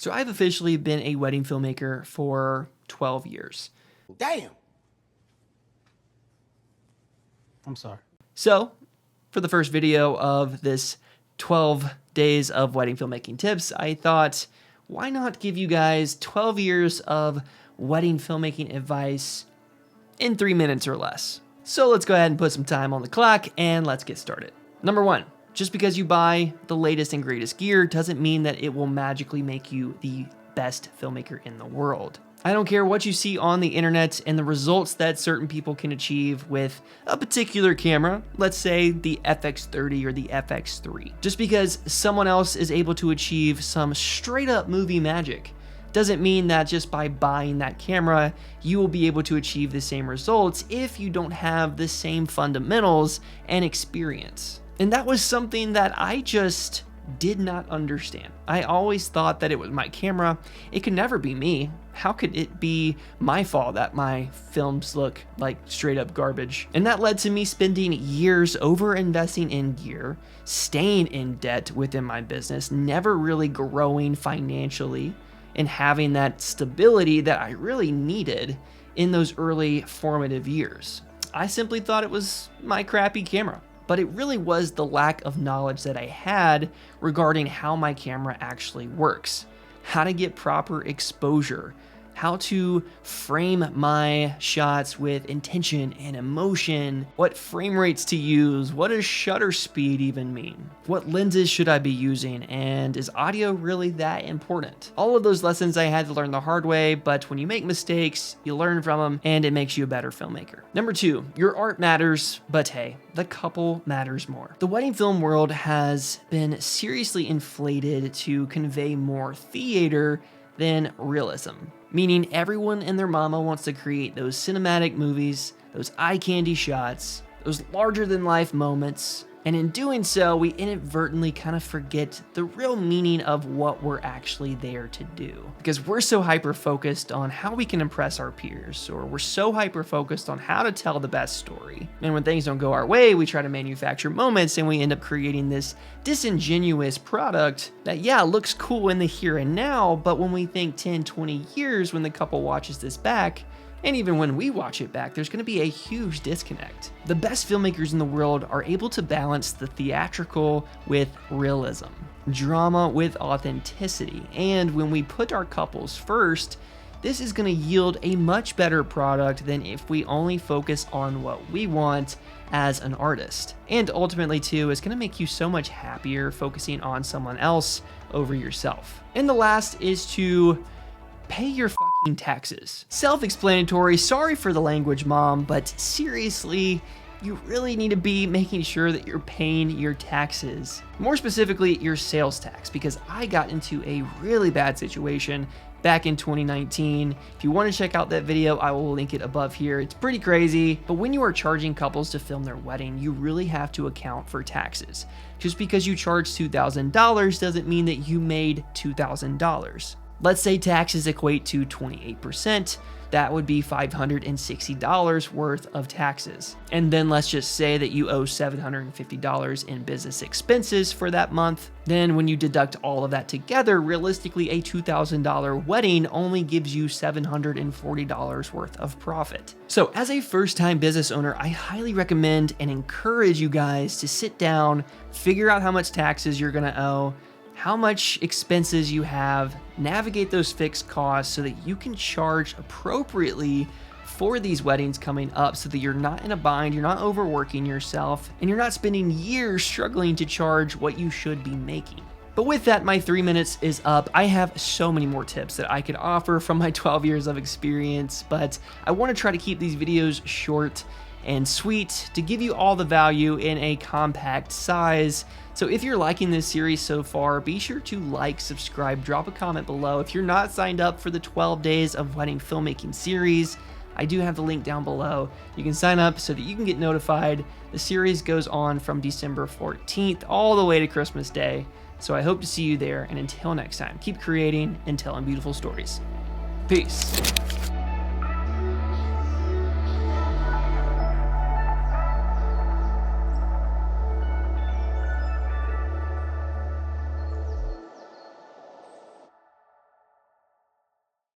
So I've officially been a wedding filmmaker for 12 years. Damn. I'm sorry. So for the first video of this 12 days of wedding filmmaking tips, I thought, why not give you guys 12 years of wedding filmmaking advice in 3 minutes or less? So let's go ahead and put some time on the clock and let's get started. Number one, just because you buy the latest and greatest gear doesn't mean that it will magically make you the best filmmaker in the world. I don't care what you see on the internet and the results that certain people can achieve with a particular camera, let's say the FX30 or the FX3. Just because someone else is able to achieve some straight up movie magic doesn't mean that just by buying that camera, you will be able to achieve the same results if you don't have the same fundamentals and experience. And that was something that I just did not understand. I always thought that it was my camera. It could never be me. How could it be my fault that my films look like straight up garbage? And that led to me spending years over investing in gear, staying in debt within my business, never really growing financially, and having that stability that I really needed in those early formative years. I simply thought it was my crappy camera. But it really was the lack of knowledge that I had regarding how my camera actually works, how to get proper exposure, how to frame my shots with intention and emotion, what frame rates to use, what does shutter speed even mean, what lenses should I be using, and is audio really that important? All of those lessons I had to learn the hard way, but when you make mistakes, you learn from them and it makes you a better filmmaker. Number two, your art matters, but hey, the couple matters more. The wedding film world has been seriously inflated to convey more theater than realism, meaning everyone and their mama wants to create those cinematic movies, those eye candy shots, those larger than life moments. And in doing so, we inadvertently kind of forget the real meaning of what we're actually there to do. Because we're so hyper-focused on how we can impress our peers, or we're so hyper-focused on how to tell the best story. And when things don't go our way, we try to manufacture moments and we end up creating this disingenuous product that, yeah, looks cool in the here and now, but when we think 10, 20 years when the couple watches this back, and even when we watch it back, there's going to be a huge disconnect. The best filmmakers in the world are able to balance the theatrical with realism, drama with authenticity, and when we put our couples first, this is going to yield a much better product than if we only focus on what we want as an artist. And ultimately too, it's going to make you so much happier focusing on someone else over yourself. And the last is to pay your fucking taxes. Self-explanatory, sorry for the language, mom, but seriously, you really need to be making sure that you're paying your taxes. More specifically, your sales tax, because I got into a really bad situation back in 2019. If you want to check out that video, I will link it above here. It's pretty crazy, but when you are charging couples to film their wedding, you really have to account for taxes. Just because you charge $2,000 doesn't mean that you made $2,000. Let's say taxes equate to 28%, that would be $560 worth of taxes. And then let's just say that you owe $750 in business expenses for that month. Then when you deduct all of that together, realistically a $2,000 wedding only gives you $740 worth of profit. So as a first-time business owner, I highly recommend and encourage you guys to sit down, figure out how much taxes you're gonna owe, how much expenses you have, navigate those fixed costs so that you can charge appropriately for these weddings coming up so that you're not in a bind, you're not overworking yourself, and you're not spending years struggling to charge what you should be making. But with that, my 3 minutes is up. I have so many more tips that I could offer from my 12 years of experience, but I want to try to keep these videos short and sweet to give you all the value in a compact size. So if you're liking this series so far, be sure to like, subscribe, drop a comment below. If you're not signed up for the 12 days of wedding filmmaking series, I do have the link down below. You can sign up so that you can get notified. The series goes on from December 14th all the way to Christmas Day. So I hope to see you there, and until next time, keep creating and telling beautiful stories. Peace.